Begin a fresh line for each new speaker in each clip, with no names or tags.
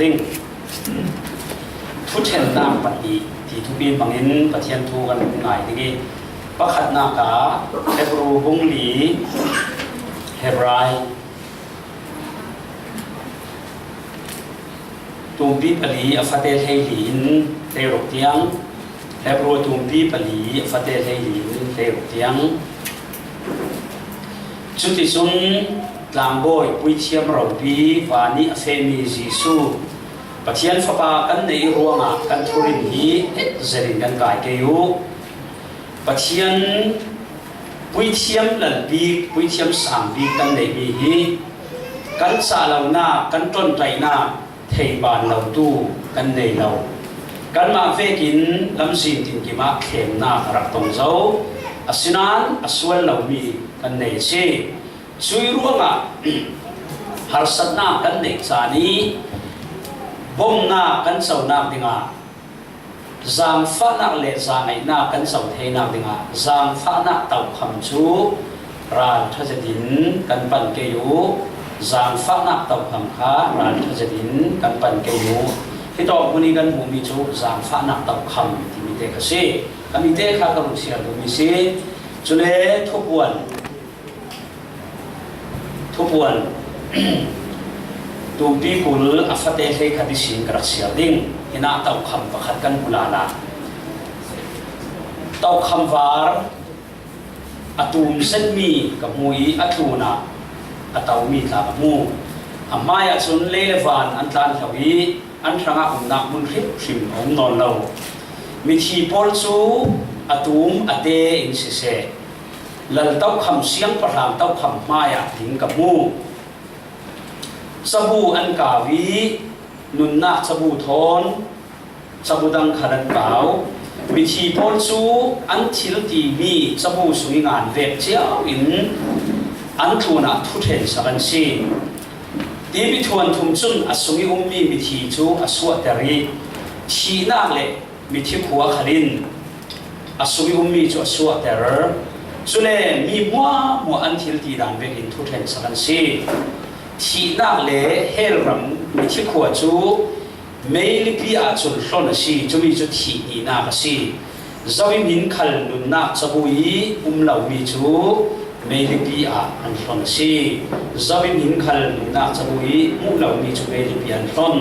ดิ้งทุเทนนามปฏิที่ทุบีบังอินปะเทียนทูกันง่ายทีประคัดนากาเฮบรูบุงลีเฮบรายตุมปีปลีอฟาเตเฮลินเตรกเตียงเฮบรูตุมปีปลีอฟาเตเฮลินเตรกเตียงจุดที่สุดลางบอยปุยเทียมเราปีวานิเฟมิจิสูปะเทียนฟ้ากันในรัวงะกันทุรินฮีเจริญกันกายเกยุปะเทียนปุยเทียมหลันปีปุยเทียมสามปีกันในปีฮีกันสาเหล่าหน้ากันต้นใจหน้าเทบานเหล่าตู้กันในเหล่ากันมาเฟกินลำสินตินกิมาเข็มหน้ารักตรงเจ้าอสินานอสวนเหล่ามีกันในเชช่วยร่วงอ่ะหาสัตนากันเด็กสานีบ่มนากันเสานาดิงาจางฟ้านักเละจางไอนากันเสาเทนาดิงาจางฟ้านักเต่าคำชูร้านทัศดินกันปันเกยูจางฟ้านักเต่าคำค้าร้านทัศดินกันปันเกยูที่ต่อคนนี้กันบุมีชูจางฟ้านักเต่าคำที่มีเตกสิกันมีเตข้ากรุเสียบุมีสิจุเลทุกวันทุกวันตูปีกุลอัฟเตเฮคดิสินกระเสียดิ้งฮินาเต่าคำประคัดกันกุลาลาเต่าคำวาร์อตูมเส้นมีกับมุยอัตูนาอัตาวมีตากับมูอามาอยากสุนเลวานอันตันทวีอันทางอุ่นนักมุนริบริมองนอนเรามีทีพอลซูอตูมอเตอินเสเลัลเต้าคำเสียงประหลาดเต้าคำมาอยากถึงกับมูสบู่อันกาวีนุนนักสบู่ทอนสบู่ดังขนาดเก่าวิธีพอลซูอันทิลตีมีสบู่สวยงามเวกเจ้าอินอันทูนักทุเทนสักันซีดีวิทวนทุมจุนอสุมีมีวิธีจูอสวดเตรีชีนักเละวิธีขัวขลินอสุมีจูอสวดเตอร์สุเลมีมัวอันทิลตีดันเวกินทุเทนสักันซีที่นักเล่เฮรัมมิที่ขวดจูไม่ลิปีอาจุลส่วนสิจูมีจุดที่นีนักสิจะวิมินขัลนุนนักจะบุยเหล่ามีจูไม่ลิปีอาอันส่วนสิจะวิมินขัลนุนนักจะบุยเหล่ามีจูไม่ลิปีอันส่วน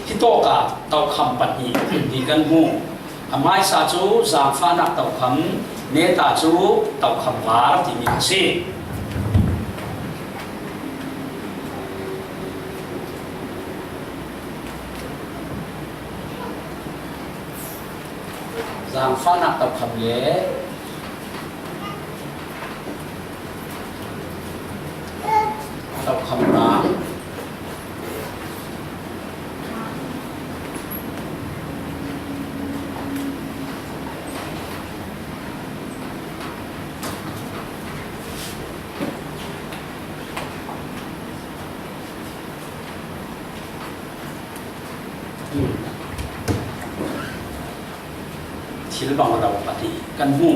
ที่โตกะเต่าคำปัจจีดีกันหูอาไม้ซาจูจางฟ้านักเต่าคำเนตาจูเต่าคำวาร์ที่มีสิจางฟ้านักตับคำเย่ตับคำน้ำที่เราบังเราปฏิกันหู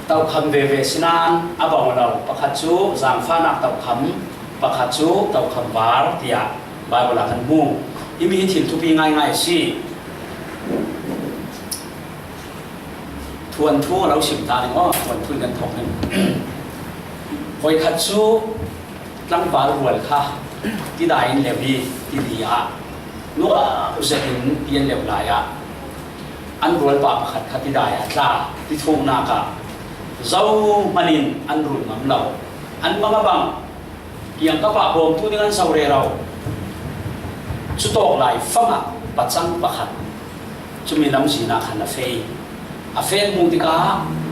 เต่าคำเวเวสนานอาบังเราประคัตจูจางฟ้านักเต่าคำประคัตจูเต่าคำวาร์ที่อะบายเวลากันหูที่มีถิ่นทุบีง่ายๆสิทวนทั่วเราสิมตาเนี่ยว่าทวนทุนกันถกนั่นคอยคัตจูลังบาลรวยค่ะที่ได้เลวีที่ดีอะนัวจะเห็นเปลี่ยนเลวหลายอะอันรวยปากขัดขัดที่ได้อัตราที่ทุ่งนากะเจ้ามันินอันรุ่นน้ำเราอันบางบังยังก็ปากรวมทุกอย่างเสาเรเราชุดตกไหลฟังอ่ะปัจจังปะขัดจะมีน้ำสีนาขันอาเฟยอาเฟยมุติกา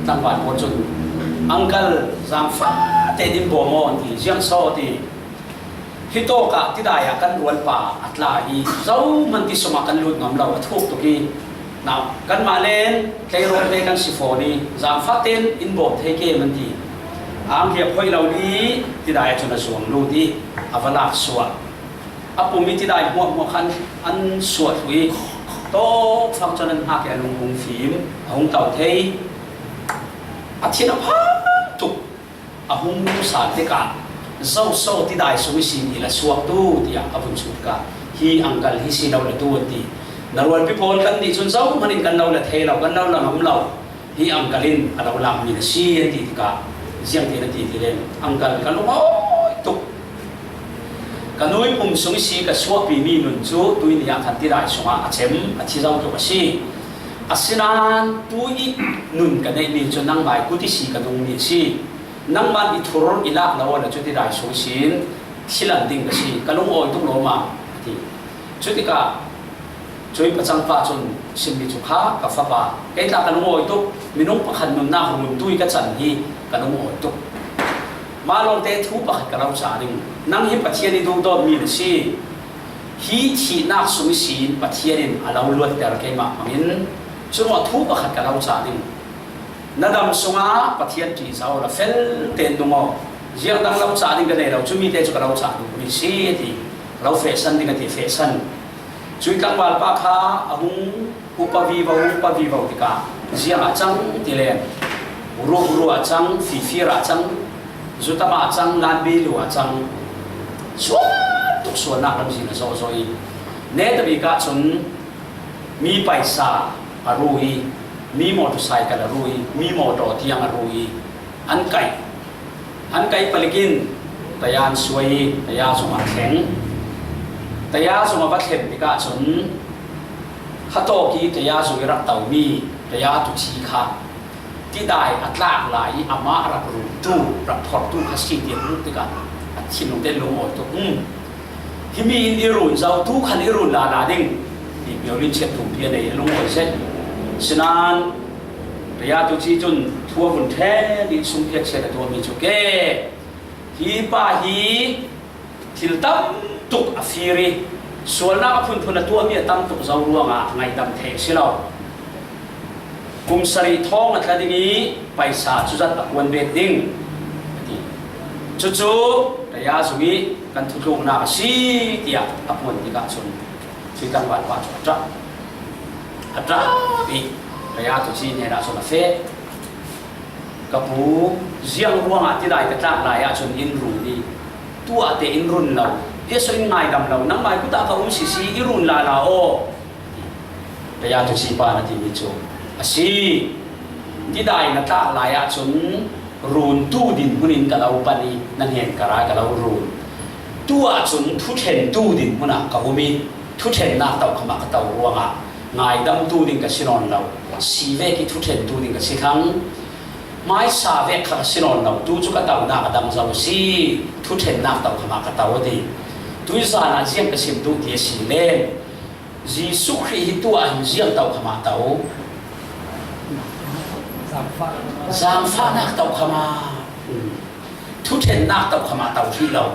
ตั้งวันโมจุนอังกัลจางฟ้าเตดินโบมอนที่เชียงโซที่ฮิโตกะที่ได้กันรวยปากอัตราอีเจ้ามันที่สมัครกันรุ่นน้ำเราทุกตุกี้now kan malen kay ro le kan sifoni jam faten in bo theke manti am ke phoi lo ni ti dai chuna suam lu di avala suwa apu mi ti dai mo khan an suwa thui to phang chonan ha ke lung hung phim hung tau thei athina pha tu ahum sa te ka zo so ti dai su si ni la suwa tu ti a abun chu ka hi angkal hi si lo la tu ti narwal pi pol kan ni chun zau manin kan lo la the lo kan lo la ngam lo hi angkalin alo lam ni si ti ka siang ti na ti len angkal kan lo tu kanoi pum sung si ka suwa pi mi nun chu tu ni ya khan ti rai sunga achem a chi zau to si asinan tu i nun ka nei ni chu nang mai ku ti si ka dung ni si nang man i thur ila la wa chu ti rai su sin silan ding ka si kalung oi tung lo ma ti chu ti ka chui pachang pa chun sim mi chu kha ka fa pa kai ta kalung oi tu minung pakhan nun na hun tu i ka chan hi kalung oi tu ma long te thu pakhat ka lau cha ding nang hi pathian ni dung do mi si hi thi nak sung sin pathianin alau luat ter ke ma angin chuma thu pakhat ka lau cha ding nadam sunga pathian ti zau la fel ten dungo jiang dang lau cha ding ka nei lau chumi te chu ka lau cha du mi si ti lau fashion ding ka ti fashion chui kang wal pa kha ahung upavi vau ti ka jiang a chang ti len uru a chang fi ra chang zutama chang lan bi lu chang suat tuk suan nak lam sin so i ne ta bi ka chun mi paisa arui mi motorcycle arui mi motor tiang arui an kai palikin tayan suai taya suma theng taya suma ba them ti ka chun khato ki taya sui rak tau mi taya tu chi kha ti dai atlak lai ama rak ru tu rak thor tu khasi ti ru ti ka chin long ten long oi to hi mi in irun zau tu khan irun la ding ti biolin chet tu pia nei long oi set sinan ya tu chi chun thua bun the ni sung pek se to mi chu ke hi pa hi thil tam tuk afiri sualna phun tu mi tam tuk zau ruanga ngai tam the silo kum sari thong at kadingi paisa chuzat akwan bet ding chu ya sugi kan thulung na si tia apon ti ka chun si kan wat wa cha atra bi ya tu chi ne da so na fe kapu ziang ruang ati dai ka tla la ya chun in ru ni tu ate in run lau ye so in ngai dam lau nang mai ku ta ka si irun la o ya tu si pa na ti mi chu asi ti dai na ta la ya chun run tu din hunin ka lau pani nan hen kara ka lau run tu a chun thu then tu din huna ka humi thu then na tau khama ka tau ruanga ngai dam tu din ka sinon lau si ve ki thu then tu din ka si thang mai sa ve kha sinon lau tu chu ka tau na ka dam zau si thu then na tau khama ka tau di tu sa na jiang ka sim tu ti si len Jisu Christ tu a jiang tau khama tau giang pha nak tau khama thu then nak tau khama tau hi lo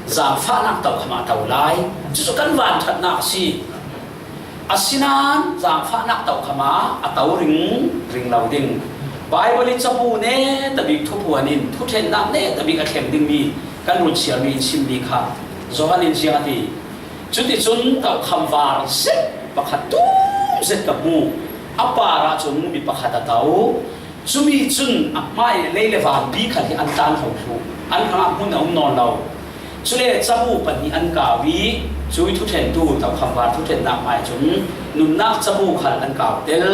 giang pha nak tau khama tau lai chu kan van that na si asinan giang pha nak tau khama atau ring lau ding bible chapu ne tabi thu puanin thu then nak ne tabi ka thlem ding mi kan run sia mi sim mi kha zohanin sia ti chu ti chun tau kham war se pakhat tu zet ka mu apara chun mi pakhat tau chumi chun mai leile van bi khan hi an tan ho thu an kha mun na non lo chule chabu pani an ka wi chui thu then tu tau kham war thu then nak mai chun nun nak chabu khan an ka tel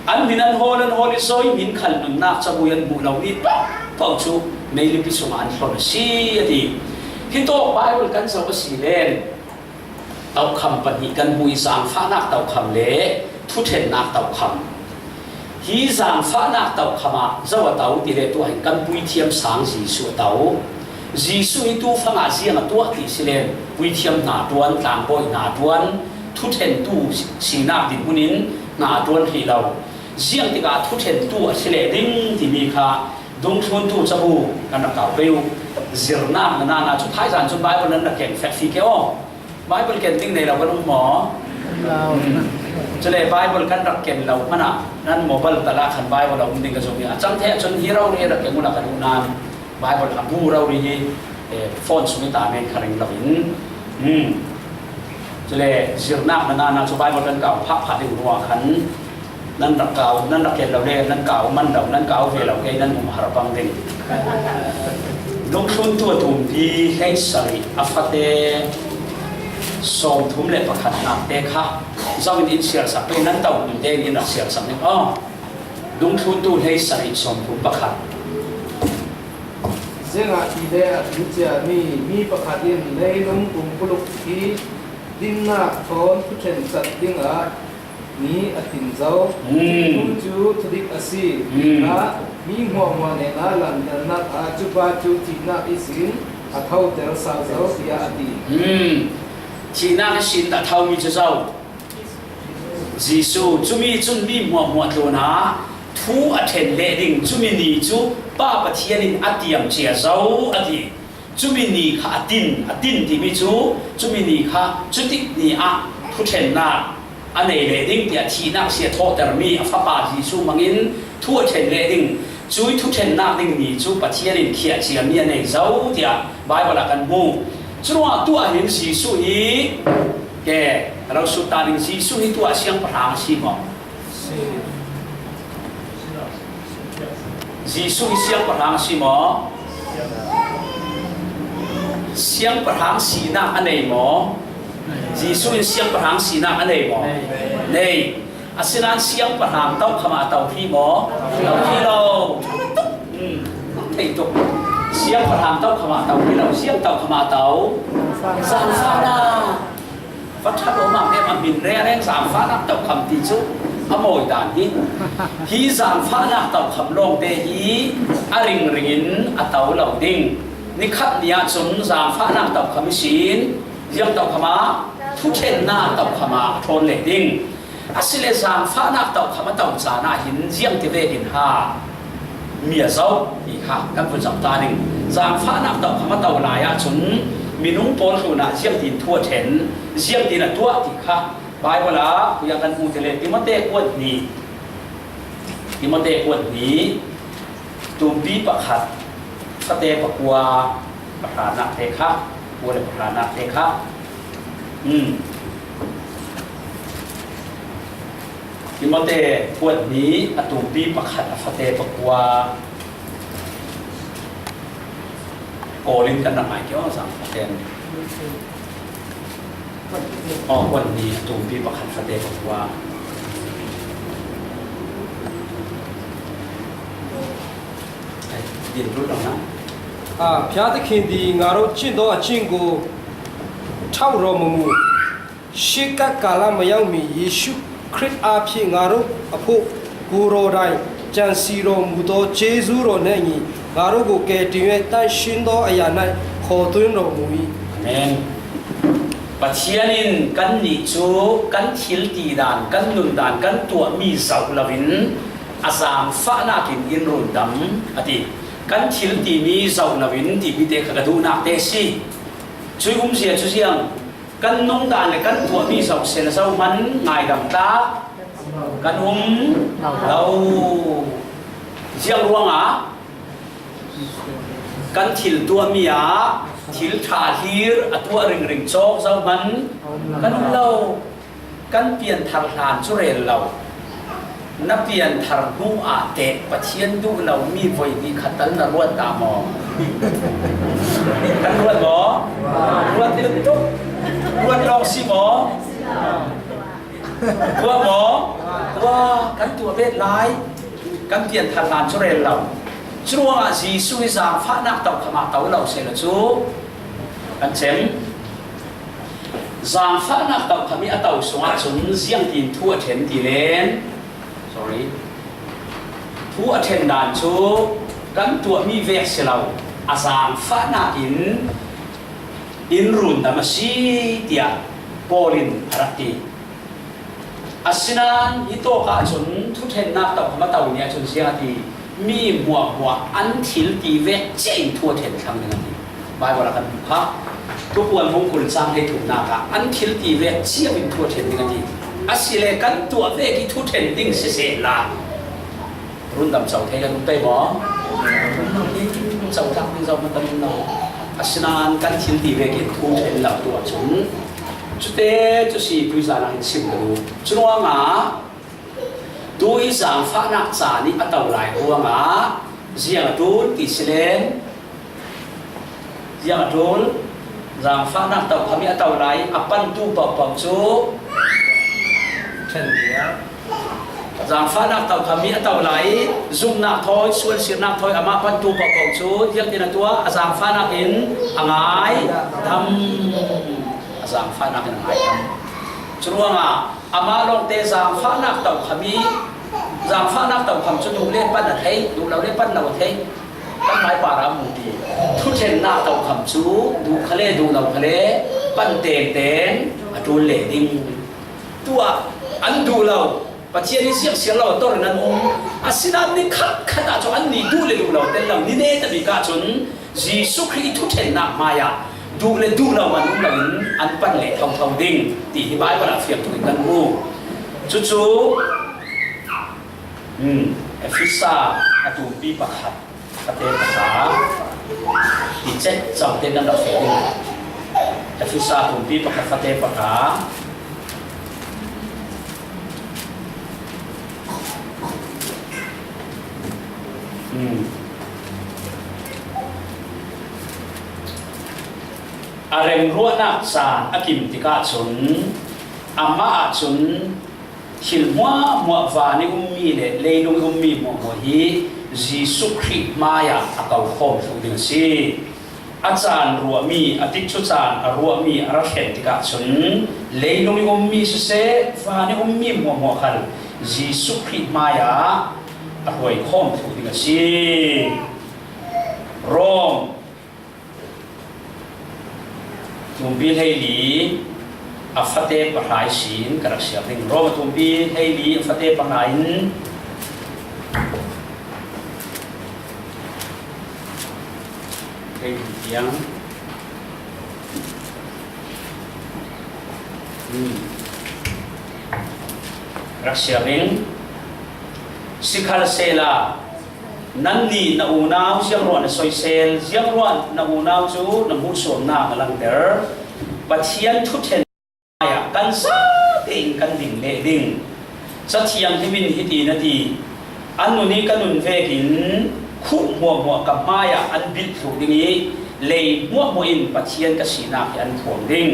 an min an hol soi min khan nun nak chabu yan bu lo ni pa chu nei li pi suma an hlon si ati hi to bible kan so si len tau kham pani kan bui sang pha nak tau kham le thu then nak tau kham hi giang pha nak tau khama zawa tau ti le tu han kan pui thiam sang Jisu tau Jisu i tu phanga jiang tu ti silen pui thiam na tuan tang boi na tuan thu then tu si na din hunin na tuan hi lo jiang ti ka thu then tu a sile ding ti mi kha dong thun tu chabu kan ka peu zirna na chu thai jan chu bible nan na ken fat fi ke o bible ken ting nei lo kan mo cho nên Bible kan rak ken lau mana nan mobile tala khan Bible lau ding ka zomi acham the chon hero ni rak ken una kan una Bible abu rau ri hi phone sumi ta men kharing lavin cho nên zirna na cho Bible kan ka phak pha ding ruwa khan nan rak ken lau le nan kau man lau nan kau ve lau ke nan um harapang ding dong thun tu tum pi hei sari afate ส่งทุ่มเล็บประคันนักเด็กค่ะเจ้าอินเสียสักเป็นนั้นเต่าเด็กอินเสียสักนึงอ๋อดุงทุนตูให้สริส่งทุ่มประคัน
เจ้าที่เดียดิจามีประคันยินเลยนุ่งกุมกุลุกที่ดินนักคนผู้เช่นสัตว์ดิ้งนี่อธินเจ้าผู้จูทุดิกอาศีนะมีหัวมันเนาลันดันนักจุบาจูที่นักอิสินอาเท่าเตลสาวเจ้าที่อาดี
ที่นักสินอาเท่ามีเจ้ายิสูจุมีจุนมีหัวตัวนะทูอัฐเนเลดิ้งจุมีนี่จูป้าปะเทียนินอดียมเจียเจ้าอดีจุมีนี่ข้าอดินที่มีจุมีนี่ข้าจุตินี่ผู้เช่นนักอันนี้เลดิ้งเดียที่นักเสียโทษแต่มีฟ้าป่ายิสูมังอินทูอัฐเนเลดิ้งจุยทุเช่นนักดิ้งนี่จูปะเทียนินเขียเจียมีอันนี้เจ้าเดียบายบลากันมูจุว่าตัวเห็นยิสูอีแกเราสุดตาดิ้งยิสูนี่ตัวเสียงพระสิมยิสูเสียงพระสิมเสียงพระสีนักอันนี้มยิสูเสียงพระสีนักอันนี้มนี่อาศัยเสียงพระเต้าขมาเต้าพี่มเต้าพี่เราที่ตุกเสียงพระเต้าขมาเต้าพี่เราเสียงเต้าขมาเต้าสามฟ้านาวัดทัดโอมาเนี่ยมันบินแรงสามฟ้านักเต้าคำตีชุอโมยด่านนี้ฮีสามฟ้านักเต้าคำลงเตฮีอริงรินอเต้าเหล่าดิ้งนี่ขัดเนี่ยจนสามฟ้านักเต้าคำศีลยังเต้าขมาทุเช่นหน้าเต้าขมาทนเหล็กดิ้งอาศัยสามฟ้านักเต้าขมาเต้าจานาหินยังที่เวกินหาเมียเจ้าอีกค่ะกันเป็นสัปดาห์หนึ่งสามฟ้านักเต้าขมาเต้าลายจนมีนุ่งโปนตัวน่ะเชี่ยงดินทั่วเห็นเชี่ยงดินตัวที่ค่ะบายเวลาคุยกันอูเทเลติมเตะอวดนี้ติมเตะอวดนี้ตูบีประคัดสเตปกัวประธานะเทคะกัวเลยประธานะเทคะติมเตะอวดนี้ตูบีประคัดสเตปกัวโกลินกันหนักหมายเกี่ยวกับสังเกตวันนี้ตูบีประคันสเตบอกว่ายินรู้หรือนะ
พระที่เขียนดีงารุจินโดจิงกูเช่ารมูชิกกาลามยังมีเยซูคริสต์อาภิงารุอภุกูโรไดจันซีโรมุโตเจซูโรเนงีงารุกูเกติเวตันชินโดอายานัยขอตุนโรมุย
เมนปัจจัยนินกันนิจูกันทิลตีดานกันนุนดานกันตัวมีสาวลวินอาสามฟ้านากินอินรุนดำอดีกันทิลตีมีสาวลวินที่มีเด็กกระดูนักเตซีช่วยเสียช่วยเสียงกันนุ่งดานและกันตัวมีสาวเซนสาวมันง่ายดำตากันเราเสียงร้องกันทิลตัวมีทิลชาฮีร์ตัวริงโชกเจ้ามันกันเรากันเปลี่ยนทางทานสุเรลเรานับเปลี่ยนทางหูเตะปะเชียนดูเรามีไฟดีขัดตันนรวดตามองกันรวดบ่รวดที่จุ๊บรวดลองสิบ่ตัวบ่ว่ากันตัวเวทร้ายกันเปลี่ยนทางทานสุเรลเราช่วงจีสุวิสาฟ้านักตกขมาเต่าเราเสร็จแล้วจูกันเช่นจางฟ้านักตกขมีเต่าสวัสดิ์จนเสียงดินทั่วเห็นดีเลน sorry ทั่วเห็นด่านจูกันตัวมีเวกเสลาอาจางฟ้านักอินรุนดามาซีเดียโปลินรักตีอาศินันฮิโตกาจนทุเห็นนักตกขมาเต่าเนี่ยจนเสียดีมีบัวอันทิลตีเวกเจงทั่วเห็นคำนึงนี่บายว่ากันฮะทุกวันมงคลสร้างให้ถูกนาคอันทิลตีเวกเชี่ยวเป็นทั่วเห็นนึงนี่อาศิเลกันตัวเวกที่ทั่วเห็นดิ้งเสียละรุ่นดำเสาเทียนไปบ่เสาจักนี่เสามันตั้งนานอาศินานกันทิลตีเวกที่ทั่วเห็นเหล่าตัวจุนจุดเตจุดสี่พิจารณาเห็นสิ่งดูจุดว่ามาดูอีสานฟ้านักษานี่อัตเอาหลายหัวงาเสียงดูติสเลนเสียงดู giang pha nak tàu kami atau lai apan tu bau chu
chen dia
giang pha nak tàu kami atau lai zoom nak thôi suan sir nak thôi ama apan tu bau chu yang tina tua giang pha nak in angai dam giang pha nak in angai dam chuanga ama long te giang pha nak tàu kami giang pha nak tàu kham chu du le pan na thei du lo le pan na thei kan mai para mu ti thu chen na tàu kham chu du khale du lo khale pan teng teng atu le ding tua an du lo pa chian ni siak siak lo tor nan asinan ni khat khata chu an ni du le du lo ten lo ni ne ta bi ka chun Jesus Christ thu chen na maya du le du lo man lo in an pan le thong thong ding ti hi bai para fiak tu kan mu chu chu Efisa atau pi pakhat kate pakha icek sampai dan dak fedi Efisa atau pi pakhat kate pakha arem ruana san akim tika chun ama chun hil mua vani ummi le leilung ummi mo hi Jesus Christ maya akau khom thu ding si achan ruami atik chu chan ruami ara khen tika chun leilung ummi se vani ummi mo khal Jesus Christ maya akoi khom thu ding si rom tumbi heli afate parai sin karaksia ring ro tumbi heli afate pangain hei tiang karaksia ring sikhal sela nanni na unau siang ron soisel siang ron na unau chu na mu som na lang der pathian thu then kan sa ting kan ding le ding sa thiang himin hiti na ti anu ni kanun vekin khu mo ka maya an bit thu ding yi le mo in pathian ka sina ki an thom ding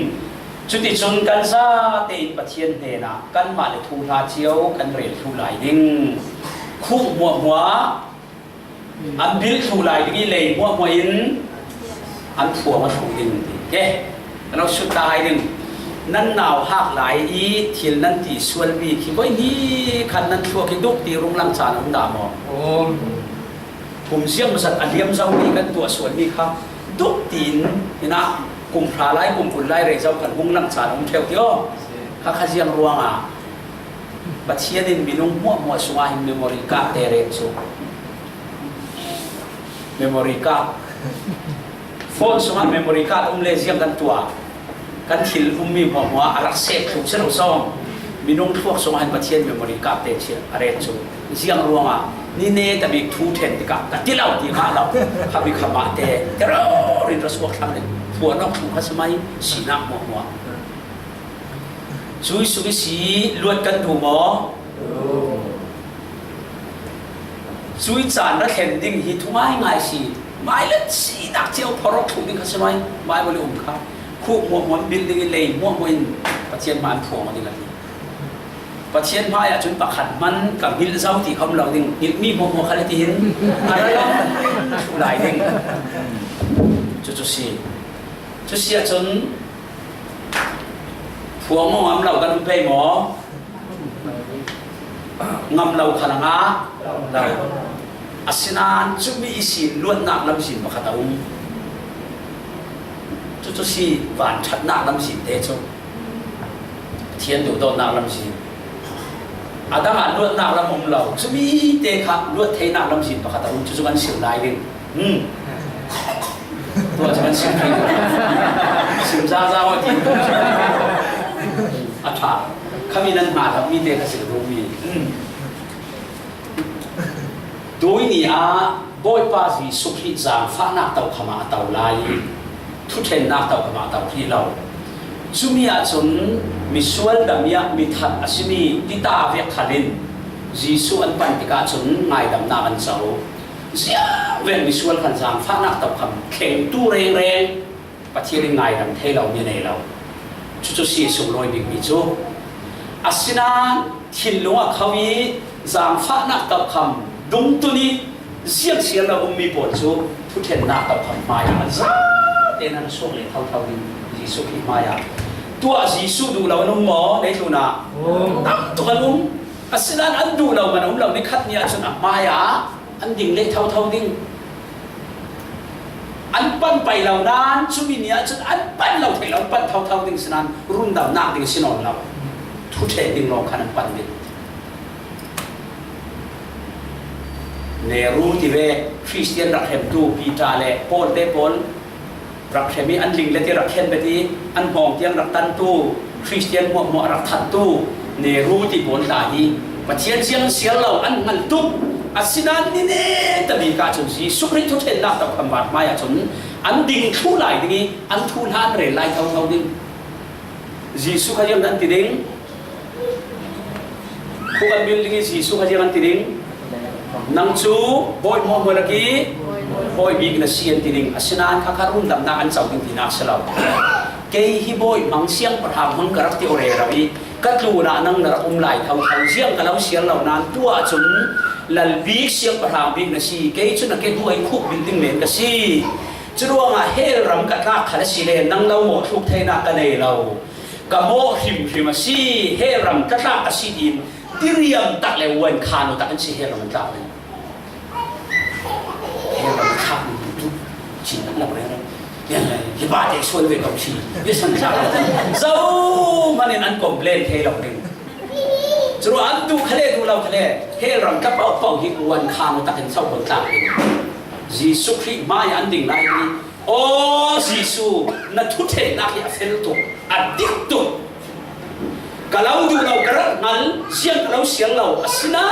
chuti chun kan sa te pathian he na kan ma le thu la chiao kan re thu lai ding khu mo an bil thu lai ding le mo in an thua ma thu ding keเราสุดท้ายหนึ่งนั่นหนาวหักหลายอีทิลนั่นตีส่วนมีคิดว่านี่ขันนั้นชัวคิดดุกตีรุงลังสารองดามผมเสี่ยงมาสัตว์อันเลี้ยมเจ้ามีกันตัวส่วนมีครับดุกตีนนี่นะกลุ่มพระไล่กลุ่มกุลไล่เรื่องเจ้ากันรุงลังสารองเที่ยวเที่ยวข้าข้าเสี่ยงรวงอ่ะบัดเชียนินมีนุ่งมัวสวาหิมเมมโมริกาเตเรซูเมมโมริกาโฟนสมัยเมมโมริกาเลเซียงกันตัวกันทิลมีหัวอารักเซกถูกเส้นซองมีนุ่งทั่วสมัยประเทศเมมโมริกาเตเชียอะไรจูเซียงรวงอ่ะนี่เนแต่มีทูเทนติกาแต่ที่เราที่ข้าเราขับมีขมาเตะแต่เราเรียนรัศวครั้งหนึ่งหัวนอกถูกสมัยสีนักหัวสุยสีลวดกันถูกหมอสุยจานรักเห็นดิ่งหิทุไม้ง่ายสิไม้เล็กสีนักเจียวพอรกถูกดิ่งสมัยไม้บริอุมครับคู่มัวบินดิ่งเลยมัวอินประเทศมันถ่วงมาดิ่งละประเทศพายจนประคันมันกับมิลเจ้าที่เขาเราดิ่งมีมัวคาเลติเห็นอะไรล่ะหลายดิ่งจุดสีจนผัวมัวเรากันไปหมองำเราขนาดเราอาศินานจุมีสินล้วนนักลำสินมาขัดอุ้มจุดสีหวานชัดนักลำสินเตจุเทียนดูโดนนักลำสินอาดังอ่านล้วนนักลำมุมเราจุมีเตะขับล้วนเทนักลำสินมาขัดอุ้มจุดกันเสียงได้ดิตัวจุกันเสียงได้เสียงจ้าว่าทีอัฐาขามีนั่นมาทำมีเตะกับเสียงรู้มีโดยนี่บอยป้าสีสุขีจางฟ้านักเต่าขมาเต่าลายทุเทนนักเต่าขมาเต่าที่เราจุมีอาจนมิสวลดามีมิทัดอาศิมีติตาเวียขัดินจีสุอันปันติกาจนไงดำนาอันเจ้าเสียเวมิสวลขันจางฟ้านักเต่าขมเข่งตู้เรง ปัจเจียนง่ายดังเทเรามีในเราชุดสีสุงลอยบิ๊กมิจูอาศินันทิลลงเขาวีจางฟ้านักตับคำดุงตุนีเสียงเสียงเรามีปวดจูทุเทนนักตับคำมายาจ้าเดนันส่งเลยเท่านี้ยิสุขีมายาตัวยิสุดูเราหนุ่มหมอในตัวน่ะตั้งตัวนุ่มอาศินันอันดูเรามันนุ่มเราในคัดเนี่ยจนมายาอันดิ่งเล็กเท่าดิ่งอันปั้นไปเหล่านั้นชุบิเนียจนอันปั้นเราไทยเราปั้นเท่าดิ่งสนั้นรุ่นดำหน้าดิ่งสินอนเราทุเทดิ่งลองขันปั้นดิ่งเนรูที่เวคริสเตียนรักเห็นตูปีตาเล่โพลเตโพลรักเห็นมีอันลิงเล่ที่รักเห็นไปที่อันมองที่ยังรักตันตูคริสเตียนมัวรักทันตูเนรูที่โพลตาดีมาเชียนเสียงเราอันมันตุกอาศินันนี่เนี่ยแต่มีการจนสีสุริทุเทนนักตับคำบาดมาอย่างจนอันดิ่งทุไหลดิ่งอันทุนหันเรไลเท่าดิ่งจีสุขยังนั้นติดิ่งผู้กันบิลดิ่งจีสุขยังนั้นติดิ่งนังจูบอยมองเมื่อกี้บอยบีกนักเสียนติดิ่งอาศินันข้ารุ่นดำนักอันเจ้าดิ่งที่นักเสลาเกยฮิบอยมังเสียงประทับมังกรักที่โอเรราบีกัตลูนานังนรกุมไหลเท่าเสียงกันแล้วเสียงเหล่านั้นตัวจนลัลบีกเสียงประทับบีกนักสีเกยจนนักเก็ตบอยคุกบิลดิ่งเหม็นกัสีจรวงเฮรำกัดรักขันสีเลนนังเราหมดทุกเทนักกันเลยเรากะโมหิมมาสีเฮรำกัดรักกัสีดินที่เรียมตักเลวันคานุตักอันสีเฮรำตักเลยเฮรำตักทุกชิ้นนั่นแหละเลยยังไงที่บ้านเด็กชวนเวกกับชียิ่งสันจังเจ้ามันอันคอมเพลนเฮรำดึงจรวงอันดูทะเลดูเราทะเลเฮรำกับเอาเป่าหิวันคานุตักอันเศร้าคนตักเลยยิสุคริสต์มาอันดิ่งไรนี่โอ้ยิสุนั่นทุเทนักยาเฟลตุอดิกตุกะเราดูเรากระนั้นเสียงเราเสียงเราสินะ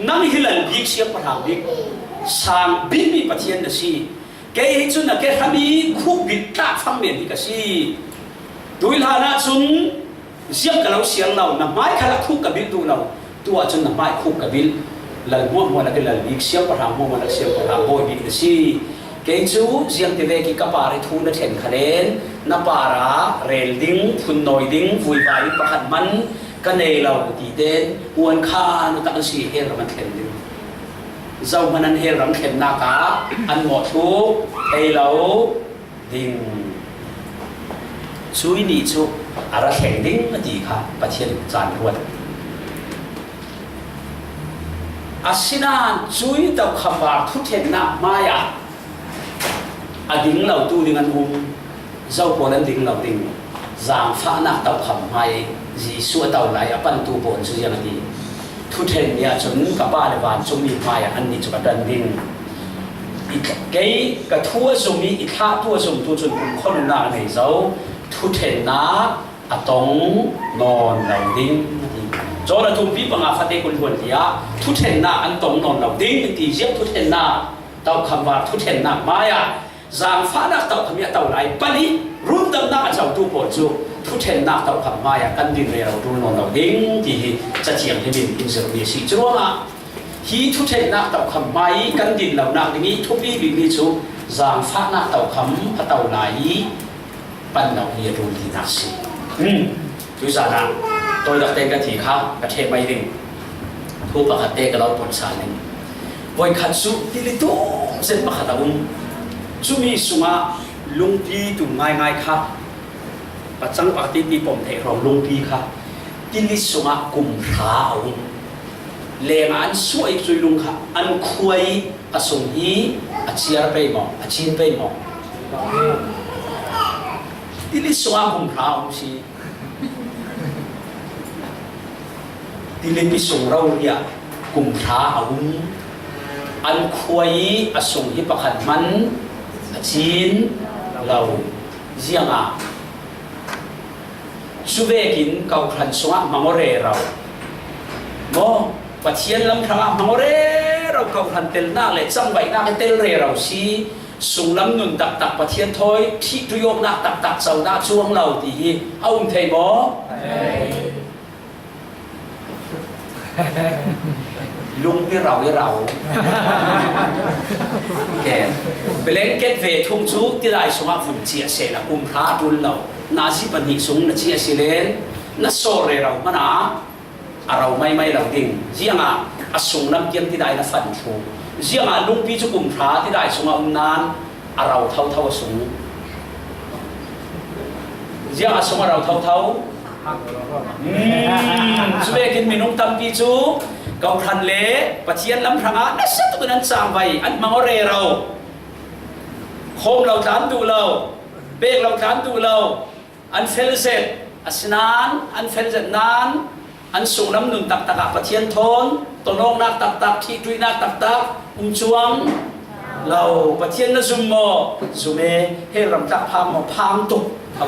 นั่งฮิลันบิกเสียงประทับบิกสามบิมีปะเทียนนะสิแกให้จุนนะแกทำมีคู่บิดตาฟังเมียนนี่ก็สิดูลานะจุนเสียงเราเสียงเราหน้าไม้ขลักคู่กับบิดดูเราตัวจุนหน้าไม้คู่กับบิดลัลมัวมัวนักลัลบิกเสียงประทับมัวมัวนักเสียงประทับบอยบิกนะสิเกจูเสียงที่เวกิกปาริทูนเห็นคะแนนนับปาราเรลดิ้งทุนนอยดิ้งฟุยบายประคันมันกันเนเราตีเด่นอวนคานุตักสีเฮรมันเข็นดิ้งเจ้ามันนั้นเฮรมันเข็นนากาอันหมดทุกเฮเราดิ้งช่วยนี่ชุกอะไรแข่งดิ้งมาดีค่ะประเทศจานรวดอาศินันช่วยดาวคำว่าทุเทนนักมายาอดิ่งเราตู้ดิ่งอันหุ่มเจ้าคนนั้นดิ่งเราดิ่งจางฟ้านักเต่าคำให้จีสัวเต่าไหลอปันตู้ปนสุยังดีทุเทนเนี่ยจนกับบ้านบ้านจงมีมาอย่างอันนี้จุดดันดิ่งอีกเกยกับทั่วจงมีอีกท่าทั่วจงตัวจนคุณคนหน้าในเจ้าทุเทนนะอะตงนอนเราดิ่งจอระทุ่มปีปังอาฟัดเด็กคนหวนที่อะทุเทนนะอันตงนอนเราดิ่งตีเจียบทุเทนนะเต่าคำว่าทุเทนนะมาอย่างจางฟ้านักเต่าขมิ้นเต่าไหลปนีรุ่นดำนักเจ้าตู้ปวดจูทุเทนนักเต่าขมายกันดินเรียเราดูนอนเราดิ้งที่จะเฉียงที่บินอินเสอร์มีสิจรวงอ่ะฮีทุเทนนักเต่าขมายกันดินเหล่านักนี้ทุบีบินนี้จูจางฟ้านักเต่าขมเต่าไหลปันเราเรียรู้ที่นักสิทุกสาระตัวดักเตกันทีข้าวประเทศไม่ดิ้งผู้ประคัตเตกันเราปวดสารนึงวันขัดสุที่ลิตุเส้นประคัตอุ้มจุมีสุมาลุงพีตุ่มง่ายครับปัจจังปฏิปีผมเทเราลุงพีครับที่ลิสุมากุมขาเอาเลงอันสวยจุยลุงค่ะอันคุยอสงฮีอเชียร์ไปหมออชินไปหมอที่ลิสุมากุมขาเอาสิที่ลิปิส่งเราเนี่ยกุมขาเอาอันคุยอสงฮีประคันมันจีนเราเจียงอ่ะสุเวกินเกาขันสวะมังโรเรเราโมปัจเจียนลำทางมังโรเรเราเกาขันเตลหน้าเลยจังไว้หน้าเตลเรเราสีสุงลำนุนตักตักปัจเจียนถอยที่ตุยกหน้าตักตักเสาหน้าช่วงเราตีเอาเทย์บอ ลุงที่เราแกไปเล่นเก็ตเวทงชูที่ได้สมาฝุ่นเชียเสละกุมพระดุลเรานาซิปันหิสงนาเชียสิเลนนาโซเรเรามันเราไม่เราดิ่งเจียงอสงน้ำเกียงที่ได้นาฟันชูเจียงลุงพี่จุกุมพระที่ได้สมาอุ่นนานเราเท่าสงเจียงสงเราเท่าสุเบกินมินุงตัมปีจูเกาทันเล่ปะเทียนลำพระนั่นสัตว์ตัวนั้นสร้างไว้อันมังเรเราโคมเราถามดูเราเบกเราถามดูเราอันเฟลเซตอัศนานอันเฟลเซตนานอันสูงน้ำหนึ่งตักตักปะเทียนทนตัวน้องนักตักที่ดุยนักตักจวงเราปะเทียนนั่นซุ่มโมซุเมให้รำตักพามพามตุกเท่า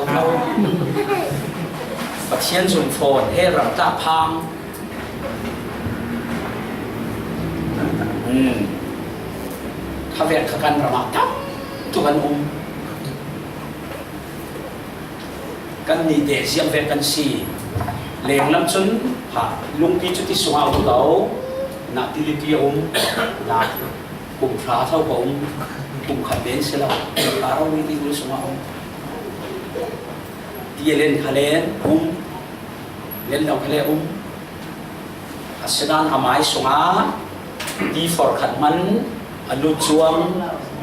ปะเทียนซุ่มโฟนให้รำตักพามข้าเวทข้ากันประมาทจับทุกคนกันนี่เดชยังเวทกันสีเลี้ยงลำชนหาลุงพี่จุดที่สูงเอาตัวเราหนักที่ลิปีหนักกลุ่มพระเท่ากับกลุ่มขัดเด่นเสียแล้วเราไม่ที่รู้สูงเอาที่เล่นขาเล่นเล่นเราขาเล่นอาศัยนั้นหามายสูงดีฟอร์ขัดมันอนุจวง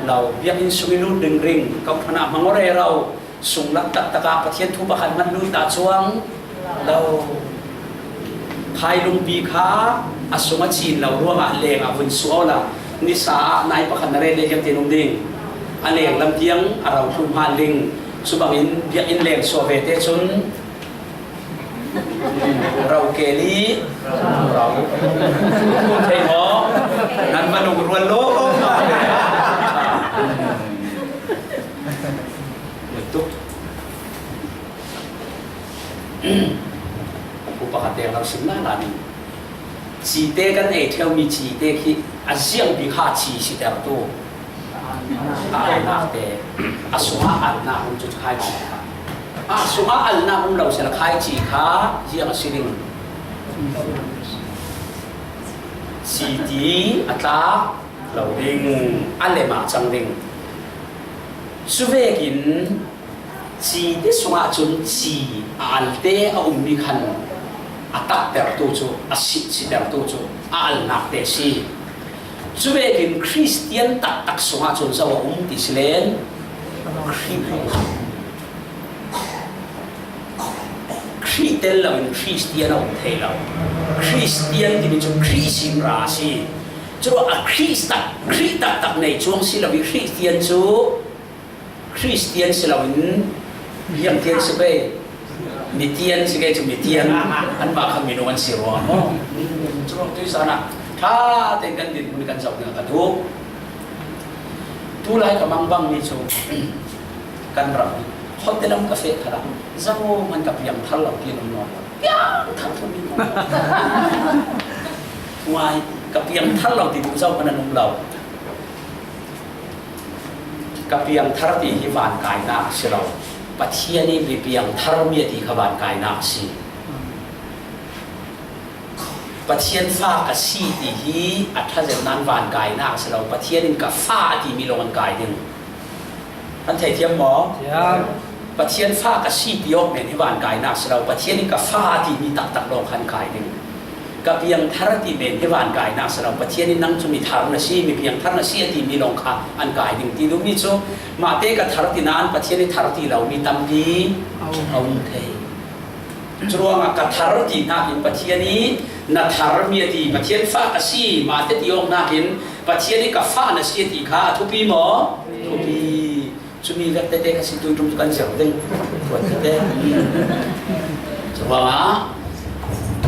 เราเบียบินสุวิลุดึงริงกับขณะมังเรเราส่งลักตักตะกาประเทศทุบขัดมันลุตาจวงเราภายลุงปีขาอสมจีนเราร่วงเลงวินสัวละนิสานายประคันเรเลยังเตนุดิงอเลงลำเทียงเราทุ่มพานลิงสุบังอินเบียอินเลงโซเวเตชุนเราเกลีเราใช่หมอนั่นมาดูรวนโลกตุ๊กอุปการะเราสิ่งนั้นนั่นจีเตกันเอเที่ยวมีจีเตที่อาเซียนบิขาจีสิเดียวตัวอันนักเตอาสุมาอันนักมันจุดขายจีอาสุมาอันนักมันเราเสละขายจีขาเยี่ยมสิลิงจีดีอัตราเราดิงอันเลมาจังดิงสุเวกินจีที่สุมาจนจีอันเตอมีขันอัตเตอร์ตัวจูอาศิสิเตอร์ตัวจูอัลนักเตสีสุเวกินคริสเตียนตักสุมาจนสาวติสเลนคริสเตียนเราเป็นคริสเตียนเราเทเราคริสเตียนที่เป็นจุคริสต์ราศีจูว่าคริสตักในช่วงที่เราเป็นคริสเตียนจูคริสเตียนเราเป็นยังเทียนสเปย์มีเทียนสเปย์จะมีเทียนอันมาคำมีนวันสิรวมจูตุยสานะถ้าเต็งกันดินมีกันจับเนี่ยกันทุไลกับมังบังนี่จูกันรับฮอตเทลกาแฟขนาดเจ้ามันกับยังทัลเรากินนอนยังทัลทุมีนอนวายกับยังทัลเราติดเจ้ามันนุ่มเรากับยังทัลที่ฮิวานกายนาสิเราปัจเจียนี่มีเพียงทัลมีที่ขวานกายนาสิปัจเจียนฟ้ากับสีที่ฮีอัฐเจนันวานกายนาสิเราปัจเจียนกับฟ้าที่มีลงกายหนึ่งท่านไทยเทียมหมอปัจเจียนฟ้ากับสีที่ยกเนี่ยที่วานกายนาสิเราปัจเจียนกับฟ้าที่มีตักลงขันกายหนึ่งกับเพียงทารที่เป็นที่วานกายนาสเราปัจเจียนนั่งจะมีทารนสีมีเพียงทารนสีที่มีลงขาอันกายหนึ่งที่ดูนี่จูมาเตกับทารที่นั้นปัจเจียนทารที่เรามีตั้มดีเอาเทจรวงกับทารที่นักอินปัจเจียนี้นัทารมีที่ปัจเจียนฟ้ากับสีมาเตที่ยกนักอินปัจเจียนกับฟ้านัสีที่ขาทุบีหมอทุบีจะมีเวทเตกับสิตุยตรงกันเสียงดึงวัดเตจรวง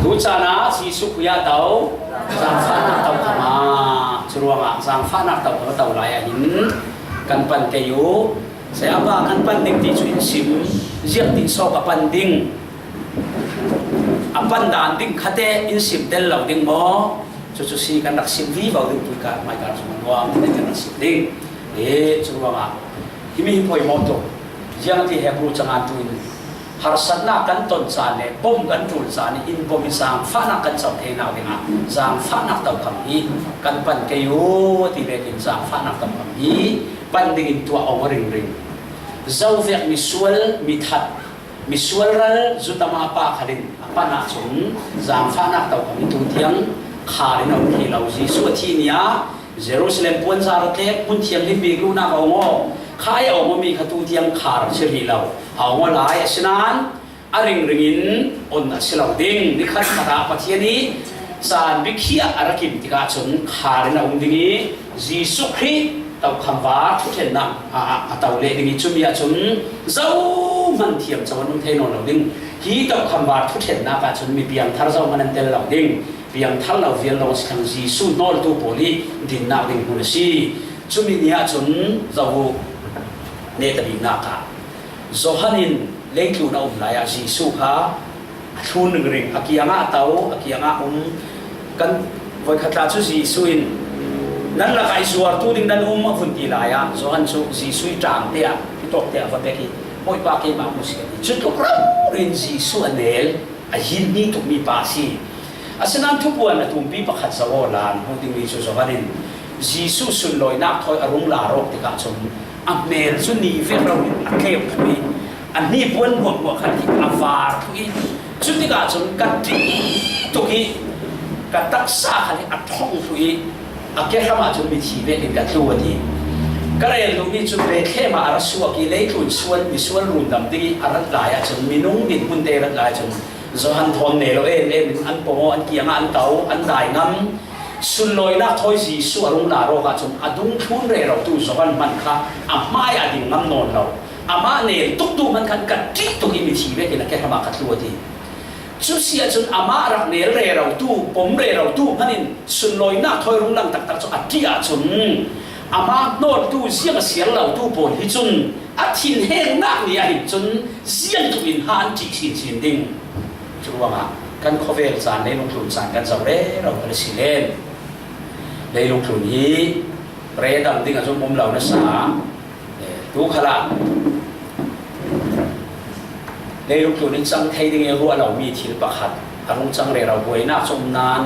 ดูจานะสีสุขยาเตาจางฟ้านักเตาขมาจรวงจางฟ้านักเตาเตาลายหินกันปันเกยูเสียบ้ากันปันดิ่งที่จุนสิมเจียงดิ่งโซกับปันดิ่งปันดานดิ่งขัดเตอินสิมเดลเหล่าดิ่งหมอจุดสีกันรักสิมวีบ่าวดิ่งตุยกันไม่การสมบูรณ์ไม่กันรักสิมดิ่งจรวงที่มีพอยมอตเจียงที่เฮบรูจังอันตุย harsatna kan ton sa ne bom kan tul sa ni in bom sang fa na kan chau the na dinga sang fa na tau kam hi kan pan ke yo ti be kin sang fa na tam kam hi pan ding in tua ong ring ring zau vek mi sual mi that mi sual ral zutama pa khalin apa na chung sang fa na tau kam tu thiang kha ri no thi lau ji su thi nia Jerusalem pun sa te pun thiang li bi lu na ko ngo khai ong mi khatu thiang khar chiri lau hawwa lai sinan aring ringin on silau ding ni khat khara pathiani san bikhia arakim tika chung kharin ong dingi Jisu Christ tau khamwa thu then na tau le dingi chumia chung zau man thiam chawan the no lo ding hi tau khamwa thu then na ka chung mi piang thar zau manan tel lo ding piang thal lo vial lo sang Jisu nol tu poli din na ding hu si chumi nia chung zau ne ta bi na ka Zohanin lengtu na laya Jisu kha thun ring akianga tau akianga kan voi khata chu Jisu in nan la kai suar tu ding nan phun ti laya Zohan chu Jisu tang te a tok te a va beki moi pa ke ma mu si chu tok rin Jisu anel a hin ni tuk mi pa si asanan thu puan na tum pi pakhat sawo lan hu ding mi chu Zohanin Jisu sun loi nak thoi arung la rok te ka chum amel chu ni ve ro a kep miอันนี้บ้วนหัวขันที่อาวาร์ทุกชุดที่กาจนกัดที่ทุกกัดตักษาขันที่อัดท่องทุกอาเกล้ามาจนมีชีวิตกันตัวดีก็เลยตรงนี้จนเป็นแค่มาอารัสวกิเลตุนส่วนมีส่วนรุ่นดำที่อารัสหลายจนมีนุ่งดินพุ่นเตรัสหลายจนจหันทอนเนรเอ็นอันโปอันเกียงอันเตาอันได้งั้มสุนลอยนักทอยสีส่วนรุ่งลาโรกจนอดุงทุนเรเราตู้จหันมันค่ะอ่ะไม่อดิ่งงั้มนอนเราอามาเนี่ยตุกมันกันกัดที่ตุกมีชีวิตกันแค่ทำมาคัดตัวดีชุดเสียจนอามารักเนี่ยเรเราตู้ผมเรเราตู้พันินสุนลอยหน้าถอยรุ่งลังตักจนอัดที่อาจนอามาโนดตู้เสียงเสียงเราตู้ปนที่จนอัดทิ้งแห้งนักเนี่ยจนเสียงตุกินหันจีชินดิ้งชัวร์มากันข้อเวลสารในลงทุนสารกันสำเร็จเราเป็นสิเลนในลงทุนนี้เรดำดิ้งอาจนมุมเราเนื้อสาดูขลังในลูกตัวนี้จังไทยดิ้งรัวเรามีทิลปะขัดอารมณ์จังเรเราบวยหน้าชมนาน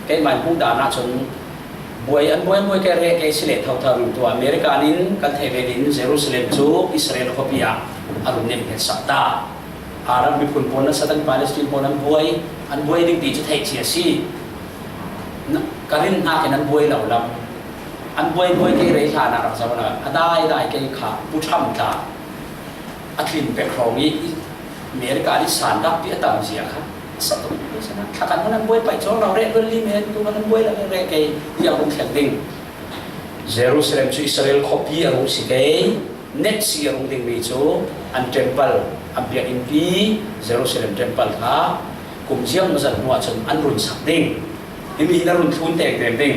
แกมันพุ่งด่าหน้าชนบวยมวยแกเรแกสิเลตเท่าตัวอเมริกานินกันเทเวลินเยรูซาเล็มจูอิสราเอลขบียาอารมณ์เนี่ยเป็นสัตตาอารัมมีคนปนนั้นสัตว์ปาเลสไตน์ปนนั้นบวยอันบวยดิ้งดีจะไทยเชียซีการินหน้าแค่นั้นบวยเหล่าลำอันบวยแกเรชานารักษาวันละได้แกขาผู้ทำตาอัคลินเป็นครองนี้อเมริกาที่สารดับพิจารณาเสียครับสัตว์ตัวนั้นถ้าการมันบวยไปช่วงเราเรียกเรื่องลิมิตตัวมันบวยแล้วเรียกไอ้ยังลงแข่งดิ้งเยรูซาเล็มชูอิสราเอลขบีอารมณ์สิเกย์เน็ตซีอารมณ์ดิ้งมีจูอันเทมเพิลอันเบียอินพีเยรูซาเล็มเทมเพิลค่ะกลุ่มเชี่ยงมาจากหัวจนอันรุนสักดิ้งไม่มีนักรุนทุนแตกเต็มดิ้ง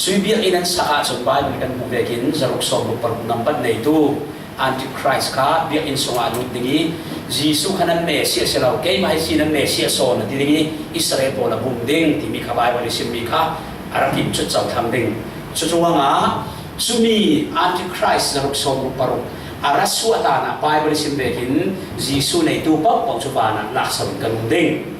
สุยเบียอินันสักจนไปเหมือนกันผู้เบียกินจะรุกสอบปรนำปัดในตู้อันที่คริสต์ค่ะเบียอินสวรรค์ดิ้งJisu kanan Mesia selau kay mahisi ng Mesia so na dingi Israel po na bumding ti mi kabay wali simika arakim chut saw thamding chuchuwa nga sumi antichrist na ruksom parong araswata na pay wali simbekin Jisu na ito pa pang chupana laksaw kanunding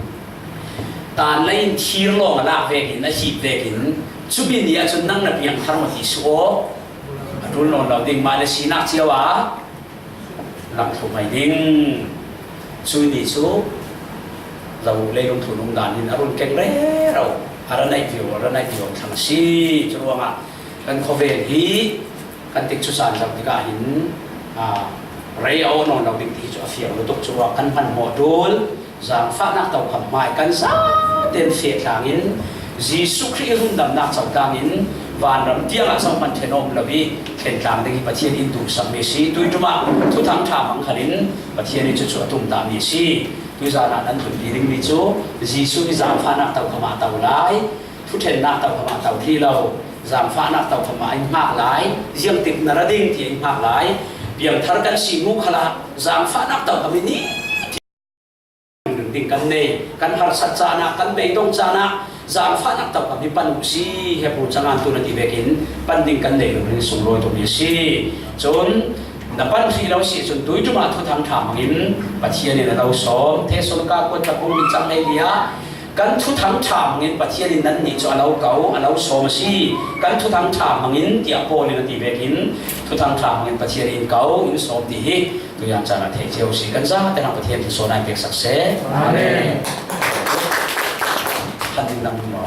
tan lain thirlo nga lakvekin na hipvekin sumi niya chun nang napiyang harmati suo atul non law ding malasinak siyawa lang thumay ding suy đi số dầu lấy lông thủ lông đàn thì nó luôn kén ré rồi ở đây nhiều thằng si cho đúng không ạ kan khó về thì kan tích số sản dòng thì cả hình rây áo non đầu định thì cho phiền nó tục cho kan pan mỏ đôi giang phát nát tàu hầm mai kan sa tên phiền thằng in Jisu Christ luôn đầm nát sầu thằng in và nằm tiếc là sau mình thấy ông là vì hiện trạng thì bắt thiên in tụ sắm Messi tôi cho mà thu thắng thảm bằng khẩn bắt thiên in cho tung tạm Messi tôi ra là anh thuận đi đến Mỹ châu Jisu đi giảm phá nát tàu khăm tàu lái thu thèn nát tàu khăm tàu thi lâu giảm phá nát tàu khăm anh mạc lái riêng tịch nara đinh thì anh mạc lái biển thar kan si mu khala giảm phá nát tàu khăm ní đừng kan này kan har sát chana kan bê đông chana giảm phát nặng tập hợp đi pan si hẹp bộ trang an tu là đi về kiến pan đình căn đề rồi sùng lôi tổ biệt si chốn นับปั้นสีเราสีจนตุยจุมาทุทางถามหินปัจเจียนี่เราซ้อมเทศนกากวนตะกุมิจังเลยเนี่ยกันทุทางถามหินปัจเจียนี่นั้นนี่จะเราเก่าเราซ้อมสีกันทุทางถามหินที่อโปนี่นาทีเบกินทุทางถามหินปัจเจียนี่เก่าหินซ้อมดีตัวอย่างจานาเทเจียวสีกันซะแต่เราประเทศที่โซนายเป็นสักเสอาเมนท่านดินดำหมอ